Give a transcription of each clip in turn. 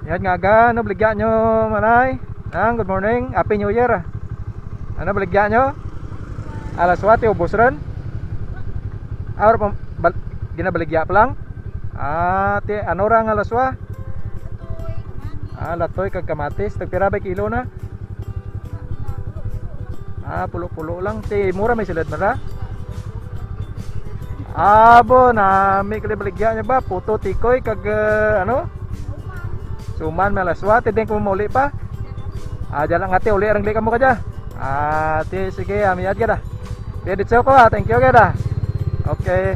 Yan nga ga, ano baligya nyo manay? Good morning, Happy New Year. Ano baligya nyo? Alas wati ubos rin? Awar pa, ginabaligya pa lang? Ti, ano rang alas wa? Latoy kag kamatis, tagpira ba kilo na? Pulo-pulo lang. Ti, mura may silid na ra? Bo, na may kalibaligya nyo ba? Puto, tikoy, kag ano? Suman malaswa, tideng ko mauli pa. Diyan lang ate, uli arang ka mo ka dyan. Ate, sige, amiyad ka da. Dito ko thank you ka da. Okay.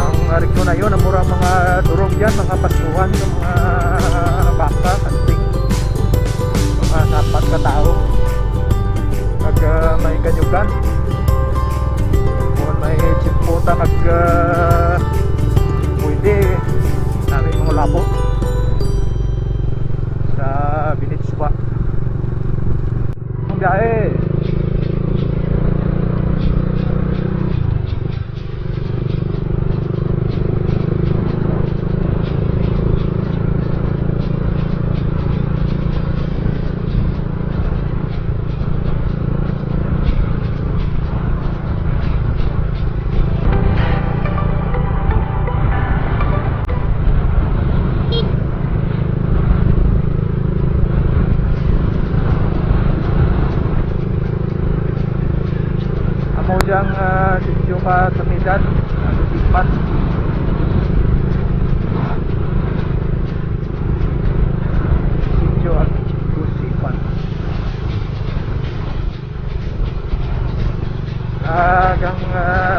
Ang rito na yun, ang murang mga durog dyan, mga paskuhan, mga baka, kanting, mga sapat ka tao. Kag may kanyugan. Kung may chimputa, kag pwede. Namin mga labo sa Binitswa ang biyahe. Amo diyang sityo ka sa Midan, Lusipan. Sityo at Lusipan. Gang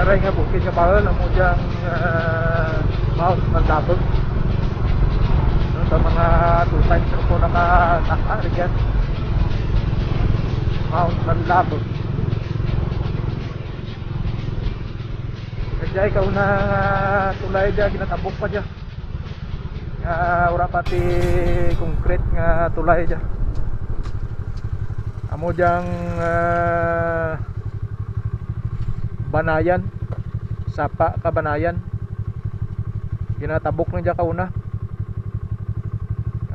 ray nga bukid nga bahal, amo diyang Mount Mandabog. Sa mga 2 times ko nakarigan Mount Mandabog. Kaya ikaw na tulay dyan, ginatabok pa dyan. Wala pati concrete nga tulay dyan. Amo dyang banayan, sapa ka banayan. Ginatabok na dyan kauna.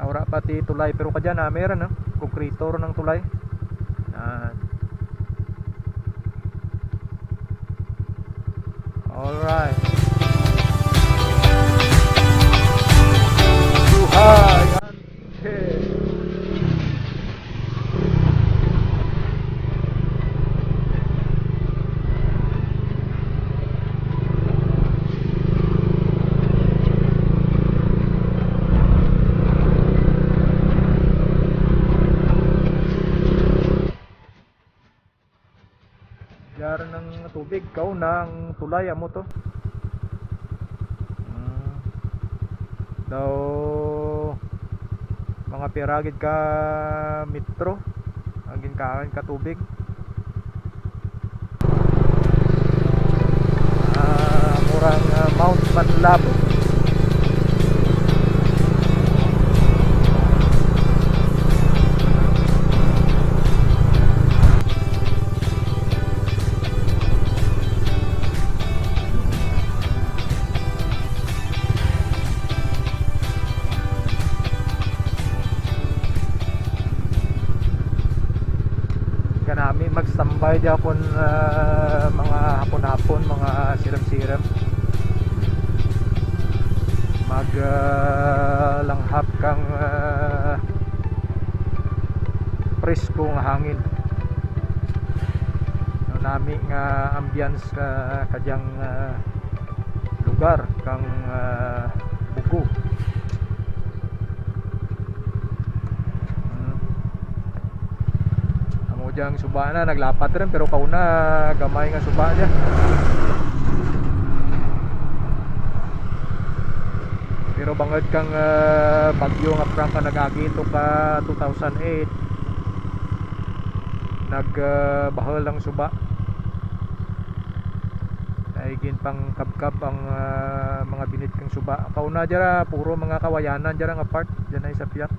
Wala pati tulay, pero ka dyan meron konkretor ng tulay. Alright. Jar ng tubig, kau ng tulay amo to. Daw mga piragid ka metro ang ginkaan ka tubig. Murang Mount Mandabog. Kanami magstambay dyan mga hapon-hapon, mga siram-siram, langhap kang presko nga hangin. Nami nga ambience kadyang lugar kang bugo. Diyang suba na naglapat rin, pero kauna gamay nga suba niya. Pero bangad kang bagyo nga prang ka nagagi ito ka 2008, nagbahal lang suba. Naigin pang kabkab ang mga binit kang suba. Kauna dyan puro mga kawayanan dyan nga part dyan ay sa piyak.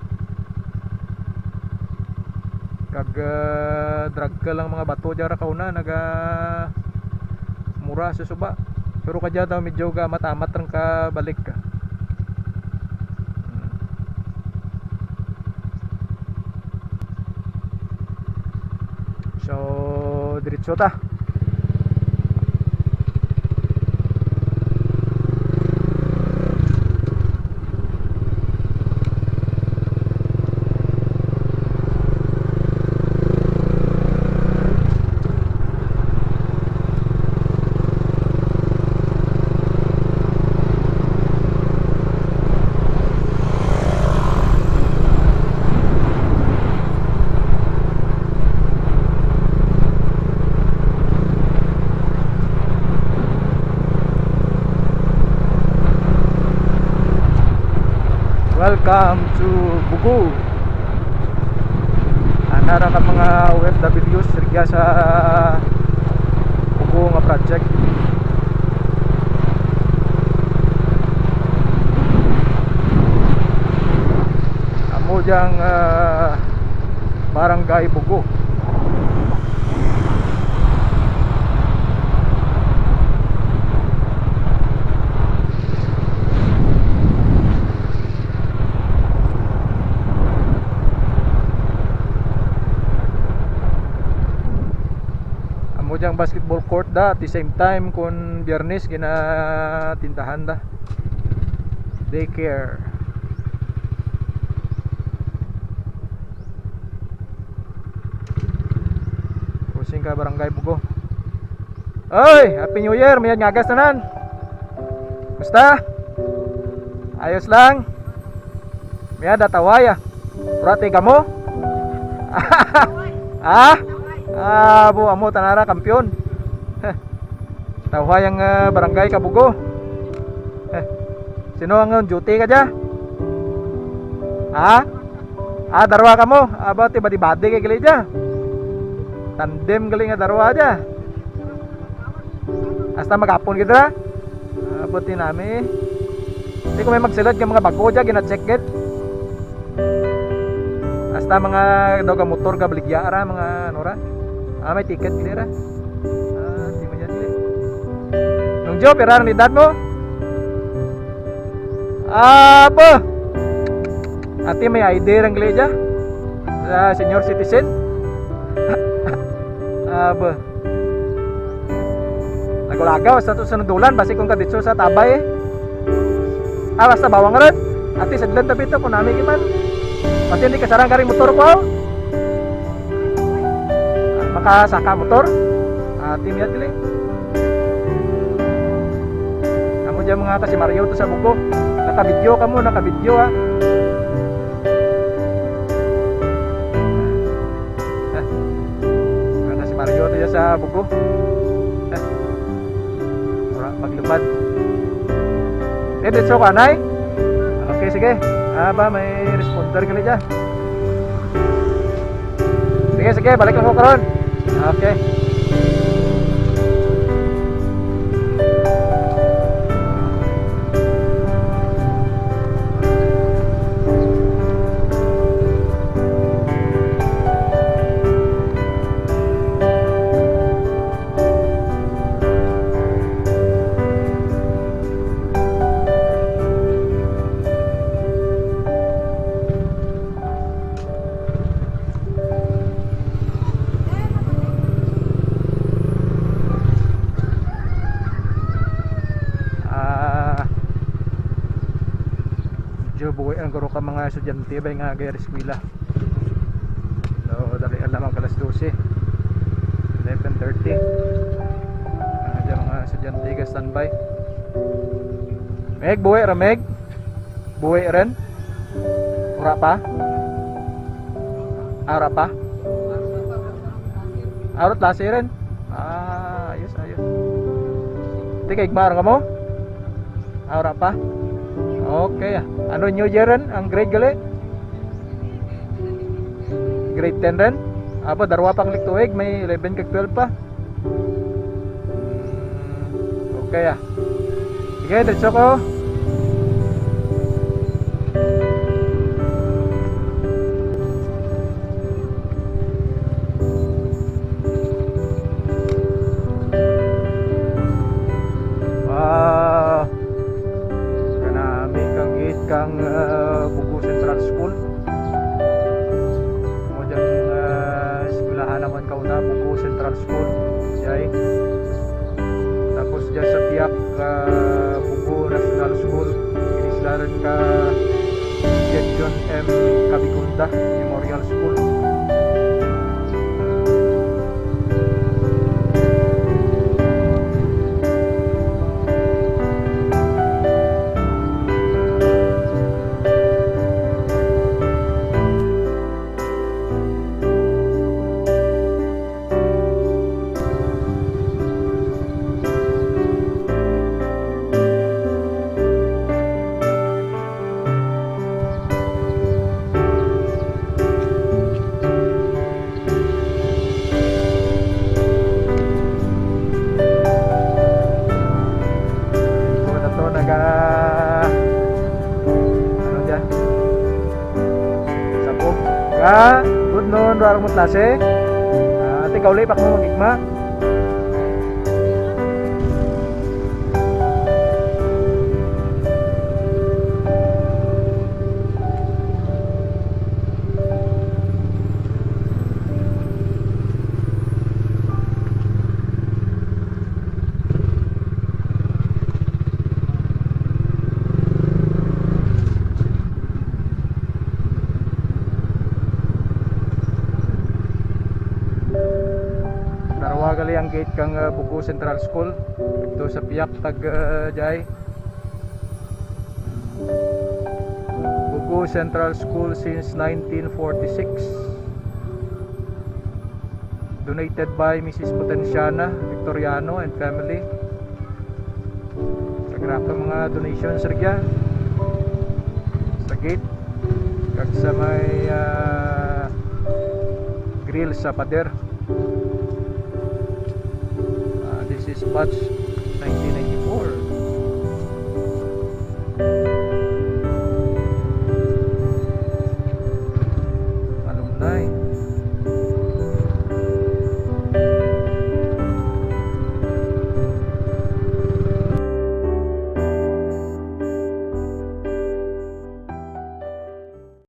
Kag drag ka lang mga bato dyan kauna mura sa suba, pero kadya daw medyo matamat rang ka balik ka. So diretso ta. Welcome to Bugo. Anara ka mga OFWs sirgya sa Bugo nga project. Amo diyang barangay Bugo. Yang basketball court da at the same time kun biyernes gina tindahan da daycare. Pusing ka barangay Bugo. Oy, happy new year, may ngagas tanan. Basta ayos lang. May datawaya. Prate ka mo? Ah? Bu amo tanara kampiyon. Tawha yang barangay Kabugo. Sino ang duty ka dya? Darwa ka mo. Aba tiba-tibadi kay gali dya. Tandem gali nga darwa dya. Hasta magapon kita ra. Abutin nami. Hindi ko may magsilad ng mga bago dya gina-check it. Hasta mga daw ka motor ka baligya ra mga ano ra. May ticket gili ra. Di mo yan gili. Nung job, pirang nidad mo? Po! Ati may ID rang gili dya? Sa senior citizen? Po. Nagulagaw, sa sunudulan, basi kung kaditso sa tabay eh. Basta bawang rin. Ati sadlan tabi ito, kung nami kiman. Basi hindi kasarang karing motor ko. Makasaka motor tim ya gili. Kamu dyan mga kasi Mario to sa Bugo. Naka-video kamu, naka-video ha. Mga kasi Mario to dyan sa Bugo. Maglubad. Dito ko anay. Okay sige. Ba may responder gali dyan. Sige, balik ako karon. Okay. Buhay ang guro ka mga estudyante ba nga gaya eskwela. So dali alam ang kalas 12 11:30 mga estudyante ka standby. Meg buhay ra meg buhay rin ura pa ara pa arot lasi rin. Ayos di kay igmar ka mo ara pa. Okay. Ano New Year rin? Ang grade gali? Grade 10 rin? Apa, darwa pang liktuig. May 11 kag 12 pa. Okay Sige, diretso ko. Kang Bugo Central School. Mo dyan eskwelahan naman kauna Bugo Central School jay. Tapos dyan sa Piak Bugo National School inislaran ka John M. Kabikunda Memorial School. Good noon, warang mo klase. Ate kauli pak mo magigma. Gali ang gate kang Bugo Central School dito sa Piak tag jay. Bugo Central School since 1946. Donated by Mrs. Potenciana Victoriano and family. Sagrap mga donations rigya sa gate kag sa may grill sa pader. This is batch